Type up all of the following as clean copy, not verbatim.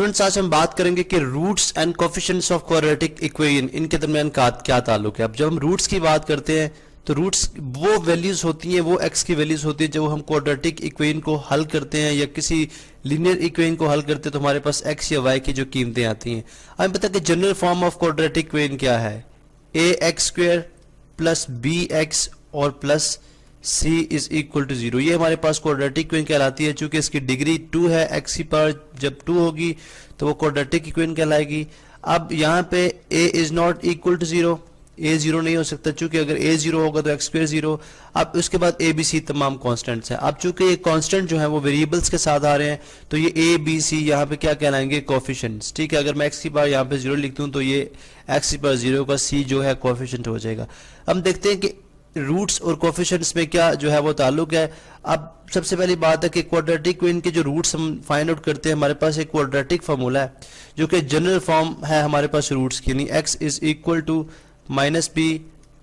Students आज हम बात करेंगे कि roots and coefficients of quadratic equation इनके दरमियान क्या ताल्लुक है। अब जब हम रूट्स की बात करते हैं तो रूट्स वो वैल्यूज होती हैं, वो एक्स की वैल्यूज होती है जब हम क्वाड्रेटिक इक्वेशन को हल करते हैं या किसी लीनियर इक्वेशन को हल करते हैं तो हमारे पास एक्स या वाई की जो कीमतें आती हैं। हमें पता है कि general form of quadratic equation क्या है, A x square plus B x और plus c is equal to 0। ये हमारे पास क्वाड्रेटिक इक्वेशन कहलाती है। चूंकि इसकी डिग्री 2 है, x की पावर जब 2 होगी तो वो क्वाड्रेटिक इक्वेशन कहलाएगी। अब यहाँ पे a is not equal to 0, a 0 नहीं हो सकता, चूंकि अगर a 0 होगा तो x स्क्वायर 0। अब उसके बाद a b c तमाम कॉन्स्टेंट्स हैं। अब चूंकि ये कॉन्स्टेंट जो है वो वेरिएबल्स के साथ आ रहे हैं तो ये a b c यहाँ पे क्या कहलाएंगे, कोफिशिएंट्स। ठीक है, अगर मैं x की पावर यहाँ पे 0 लिख दूँ तो ये x की पावर 0 का c जो है कोफिशिएंट हो जाएगा। हम देखते हैं कि रूट्स और कोफिशिएंट्स में क्या जो है वो ताल्लुक है। अब सबसे पहली बात है कि क्वाड्रेटिक इक्वेशन के जो रूट्स हम फाइंड आउट करते हैं, हमारे पास एक क्वाड्रेटिक फार्मूला है जो कि जनरल फॉर्म है हमारे पास रूट्स की, यानी x is equal to minus B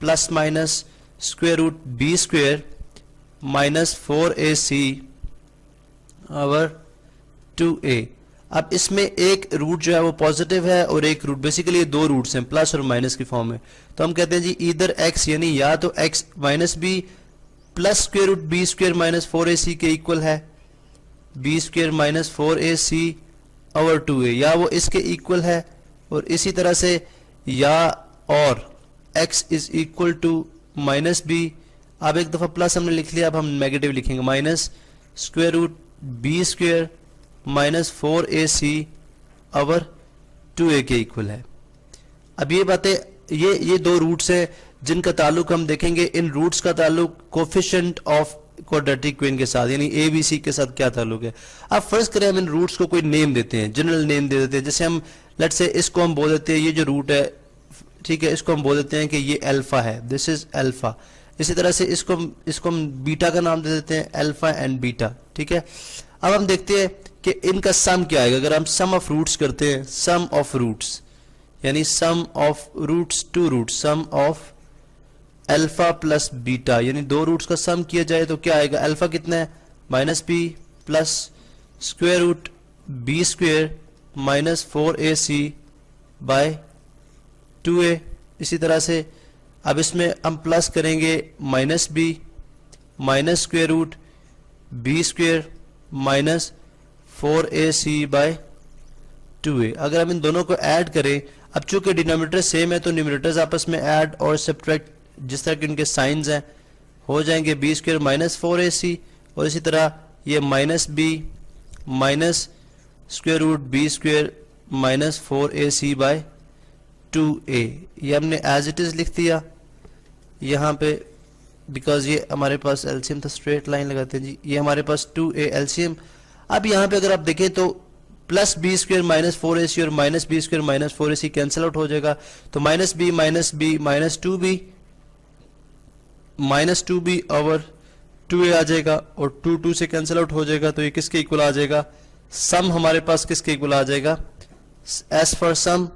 plus minus square root B square minus 4ac over 2a। अब इसमें एक रूट जो है वो पॉजिटिव है और एक रूट, बेसिकली ये दो रूट्स हैं प्लस और माइनस की फॉर्म में। तो हम कहते हैं जी इधर x यानी या तो x minus B plus square root B square minus 4ac के इक्वल है B square minus 4ac over 2a, या वो इसके इक्वल है। और इसी तरह से या और x is equal to minus B, अब एक दफा प्लस हमने लिख लिया, अब हम नेगेटिव लिखेंगे, minus square root B square minus 4ac over 2a के इक्वल है। अब ये बातें ये दो रूट्स हैं जिनका ताल्लुक हम देखेंगे। इन रूट्स का ताल्लुक कोफिशिएंट ऑफ क्वाड्रेटिक इक्वेशन के साथ यानी a b c के साथ क्या ताल्लुक है। अब फर्स्ट करें हम इन रूट्स को कोई नेम देते हैं, जनरल नेम दे देते हैं। जैसे हम लेट्स से इसको हम बोल देते हैं, ये जो रूट है ठीक है, इसको हम बोल देते हैं कि ये अल्फा है, दिस इज अल्फा। इसी तरह से इसको हम बीटा का नाम दे देते हैं, अल्फा एंड बीटा। ठीक है, अब हम देखते हैं कि इनका सम क्या आएगा। अगर हम सम ऑफ रूट्स करते हैं, सम ऑफ रूट्स यानी sum of roots two roots, sum of alpha plus beta यानी दो रूट्स का सम किया जाए तो क्या आएगा, अल्फा कितना है minus B plus square root B square minus 4ac by 2a। इसी तरह से अब इसमें हम प्लस करेंगे minus B minus square root B square minus 4ac by 2a। अगर हम इन दोनों को ऐड करें, अब चूंकि डिनोमिनेटर सेम है तो न्यूमरेटर्स आपस में ऐड और सब्ट्रैक्ट जिस तरह के उनके साइंस हैं हो जाएंगे, बी स्क्वायर माइनस 4ac और इसी तरह ये minus B minus square root B square minus 4ac by 2a। ये हमने एज इट इज लिख दिया यहाँ पे, बिकॉज ये हमारे पास एलसीएम था, स्ट्रेट लाइन लगाते हैं जी, ये हमारे पास 2a एलसीएम। अब यहाँ पे अगर आप देखें तो plus B square minus 4ac और minus B square minus 4ac cancel out हो जाएगा, तो minus B minus 2b over 2a आ जाएगा और 2 से कैंसिल आउट हो जाएगा। तो ये किसके इक्वल आ जाएगा, सम हमारे पास किसके इक्वल आ जाएगा, as for sum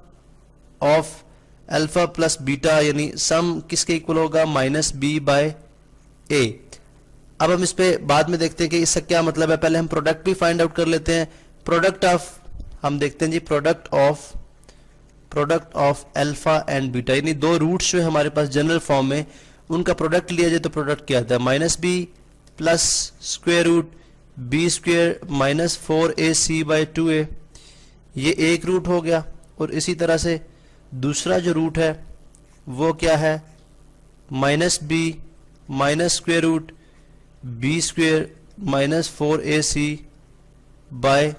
of alpha plus beta यानी सम किसके इक्वल होगा, माइनस बी बाय ए। अब हम इस पे बाद में देखते हैं कि इसका क्या मतलब है। पहले हम प्रोडक्ट भी फाइंड आउट कर लेते हैं। प्रोडक्ट ऑफ, हम देखते हैं जी product of alpha and beta यानी दो रूट्स जो है हमारे पास जनरल फॉर्म में, उनका प्रोडक्ट लिया जाए तो प्रोडक्ट क्या आता है, minus B plus square root B square minus 4ac by 2a। ये एक रूट हो गया। और इसी तरह से दूसरा जो रूट है वो क्या है, minus B minus square root B square minus 4ac by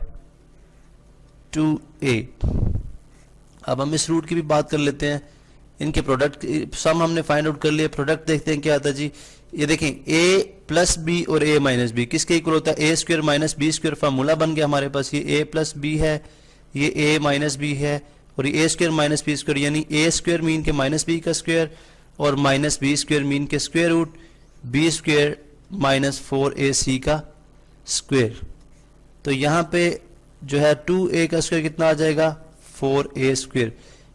2a। अब हम इस रूट की भी बात कर लेते हैं। इनके प्रोडक्ट सम हमने फाइंड आउट कर लिया, प्रोडक्ट देखते हैं क्या आता है जी। ये देखें a प्लस बी और a माइनस बी किसके इक्वल होता है, a square minus B square. Formula बन गया हमारे पास, ये a प्लस बी है, ये a माइनस बी है और ये a square minus B square यानी a स्क्वायर मीन के माइनस बी का स्क्वायर और माइनस बी स्क्वायर मीन के square root B square minus 4ac का स्क्वायर। तो यहाँ पे जो है 2a का स्क्वायर कितना आ जाएगा, 4a स्क्वायर।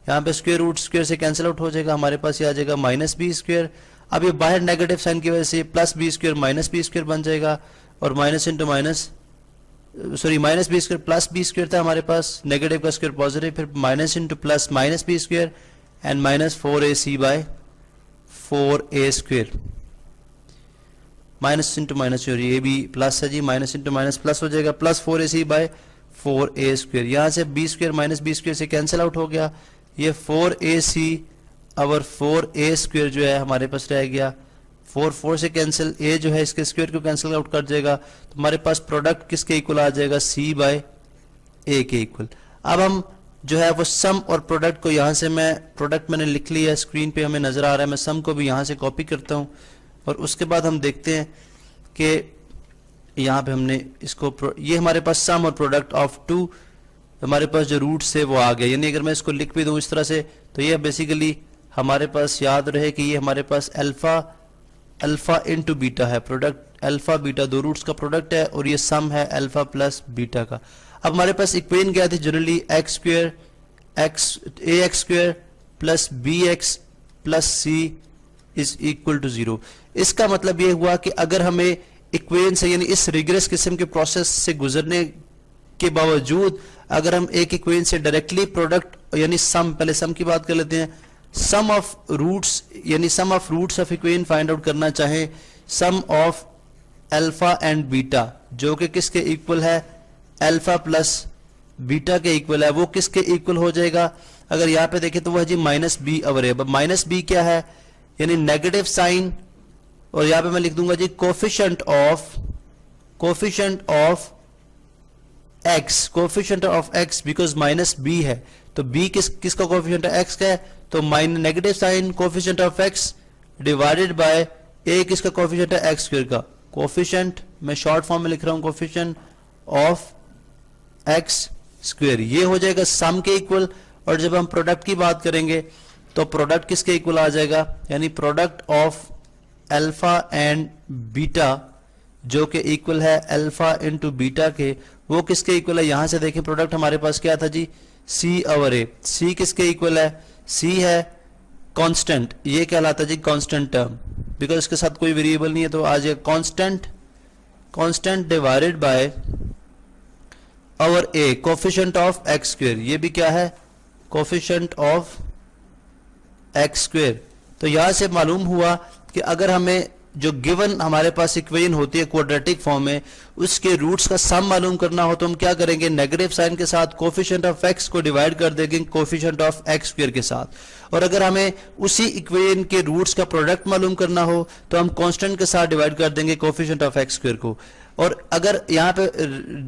यहाँ पे स्क्वायर रूट स्क्वायर से कैंसिल आउट हो जाएगा, हमारे पास ये आ जाएगा माइनस बी स्क्वायर। अब ये बाहर नेगेटिव साइन की वजह से plus B square minus B square बन जाएगा और minus into minus sorry minus B square plus B square था हमारे पास, नेगेटिव का स्क्वायर पॉजिटिव, फिर minus into plus minus B square and minus 4ac by 4a square, minus into minus, ये भी प्लस है जी, माइनस इंटू माइनस प्लस हो जाएगा, plus 4ac by 4a square, यहाँ से B square minus B square से कैंसिल आउट हो गया, ये 4ac और 4a स्क्वायर जो है हमारे पास रह गया, 4 से कैंसिल, a जो है इसके स्क्वायर को कैंसिल आउट कर जाएगा, तो हमारे पास प्रोडक्ट किसके इक्वल आ जाएगा, c बाय a के इक्वल। अब हम जो है वो सम और प्रोडक्ट को, यहाँ से मैं प्रोडक्ट मैंने लिख लिया है, स्क्रीन पे हमें नजर आ रहा है, मैं सम को भी यहाँ से कॉपी करता हूँ और उसके बाद हम देखते हैं कि यहाँ पे हमने इसको, ये हमारे पास सम और प्रोडक्ट ऑफ टू, हमारे पास जो रूट्स है वो आ गया, यानी अगर मैं इसको लिख भी दूँ इस तरह से तो ये बेसिकली हमारे पास याद रहे कि ये हमारे पास अल्फा इनटू बीटा है, प्रोडक्ट अल्फा बीटा दो रूट्स का प्रोडक्ट है और ये सम है अल्फा प्लस बीटा का। अब हमारे पास इक्वेशन क्या थी generally, x square plus B x plus C is equal to 0। इसका मतलब ये हुआ कि अगर हमें इक्वेशन से, यानी इस रिग्रेस किस्म के प्रोसेस से गुजरने के बावजूद अगर हम एक इक्वेशन से डायरेक्टली प्रोडक्ट यानी सम, पहले सम की बात कर लेते हैं, सम ऑफ रूट्स यानी sum of roots of equation find out करना चाहे, sum of alpha and beta जो कि किसके इक्वल है, अल्फा प्लस बीटा के इक्वल है, वो किसके इक्वल हो जाएगा, अगर यहाँ पे देखें तो वो है जी माइनस बी ओवर ए। माइनस बी क्या है, यानी नेगेटिव साइन, और यहाँ पे मैं लिख दूंगा जी coefficient of X because minus B है, तो बी किसका कोफिशिएंट है, एक्स का है, तो negative sign coefficient of X divided by A किसका कोफिशिएंट है, एक्स स्क्वायर का। कोफिशिएंट मैं शॉर्ट फॉर्म में लिख रहा हूं, कोफिशिएंट ऑफ एक्स स्क्वायर, ये हो जाएगा सम के इक्वल। और जब हम प्रोडक्ट की बात करेंगे तो प्रोडक्ट किसके इक्वल आ जाएगा, यानी product of alpha and beta जो कि इक्वल है अल्फा इनटू बीटा के, वो किसके इक्वल है, यहां से देखें प्रोडक्ट हमारे पास क्या था जी, सी ओवर ए। सी किसके इक्वल है, सी है कांस्टेंट, ये कहलाता है जी कांस्टेंट टर्म, बिकॉज इसके साथ कोई वेरिएबल नहीं है, तो आ जाएगा constant divided by over A coefficient of x square, ये भी क्या है, कोफिशिएंट ऑफ एक्स स्क्वायर। तो यहां से मालूम हुआ कि अगर हमें जो गिवन हमारे पास इक्वेशन होती है क्वाड्रेटिक फॉर्म में, उसके रूट्स का सम मालूम करना हो तो हम क्या करेंगे, नेगेटिव साइन के साथ कोफिशिएंट ऑफ एक्स को डिवाइड कर देंगे कोफिशिएंट ऑफ एक्स स्क्वायर के साथ। और अगर हमें उसी इक्वेशन के रूट्स का प्रोडक्ट मालूम करना हो तो हम कांस्टेंट के साथ डिवाइड कर देंगे कोफिशिएंट ऑफ एक्स स्क्वायर को। और अगर यहाँ पे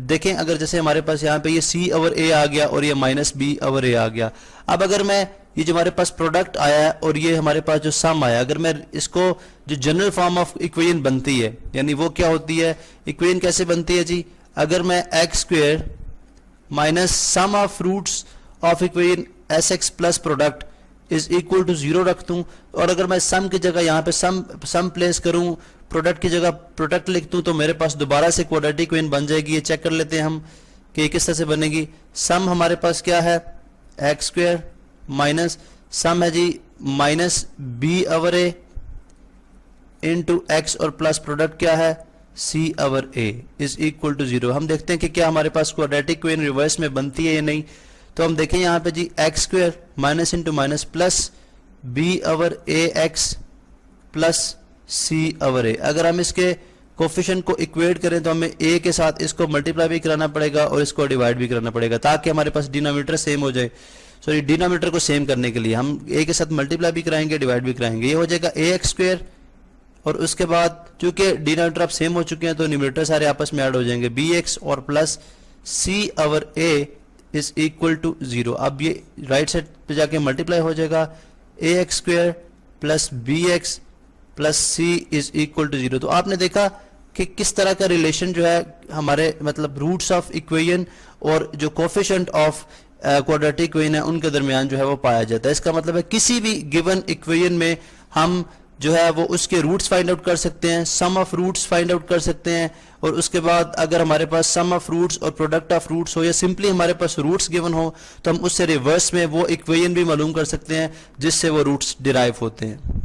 देखें, अगर जैसे हमारे पास यहाँ पे ये सी ओवर ए आ गया और ये माइनस बी ओवर ए आ गया, अब अगर मैं ये जो हमारे पास प्रोडक्ट आया है और ये हमारे पास जो सम आया, अगर मैं इसको जो जनरल फॉर्म ऑफ इक्वेशन बनती है, यानी वो क्या होती है, इक्वेशन कैसे बनती है जी, अगर मैं x square minus sum of roots of equation S x plus product is equal to 0 रख दूं, और अगर मैं सम की जगह यहाँ पे सम प्लेस करूं, प्रोडक्ट की जगह प्रोडक्ट लिख दूं, तो मेरे पास दोबारा से क्वाड्रेटिक इक्वेशन बन जाएगी। ये चेक कर लेते हैं हम कि किस तरह से बनेगी। सम हमारे पास क्या है, एक्स स्क्वायर माइनस सम है जी minus b over a into x, और प्लस प्रोडक्ट क्या है, c over A is equal to 0। हम देखते हैं कि क्या हमारे पास क्वाड्रेटिक इक्वेशन रिवर्स में बनती है या नहीं। तो हम देखें यहाँ पे जी x square minus into minus plus b over a x plus C over a. अगर हम इसके कोफिशिएंट को इक्वेट करें तो हमें ए के साथ इसको मल्टीप्लाई भी कराना पड़ेगा और इसको डिवाइड भी कराना पड़ेगा, ताकि हमारे पास डिनोमिनेटर सेम हो जाए। सॉरी, डिनोमिनेटर को सेम करने के लिए हम ए के साथ मल्टीप्लाई भी कराएंगे, डिवाइड भी कराएंगे। ये हो जाएगा ए एक्स स्क्वायर, और उसके बाद चूंकि डिनोमिनेटर अब सेम हो चुके हैं तो न्यूमरेटर सारे आपस में ऐड हो जाएंगे, बी एक्स और plus C over A is equal to 0। अब ये राइट साइड पे जाके मल्टीप्लाई हो जाएगा, a x square plus B x plus C is equal to 0। तो आपने देखा कि किस तरह का रिलेशन जो है हमारे मतलब रूट्स ऑफ इक्वेशन और जो कोफिशिएंट ऑफ क्वाड्रेटिक इक्वेशन है उनके दरमियान जो है वो पाया जाता है। इसका मतलब है किसी भी गिवन इक्वेशन में हम जो है वो उसके रूट्स फाइंड आउट कर सकते हैं, सम ऑफ रूट्स फाइंड आउट कर सकते हैं, और उसके बाद अगर हमारे पास सम ऑफ रूट्स और प्रोडक्ट ऑफ रूट्स हो या सिंपली हमारे पास रूट्स गिवन हो तो हम उससे रिवर्स में वो इक्वेशन भी मालूम कर सकते हैं जिससे वो रूट्स डिराइव होते हैं।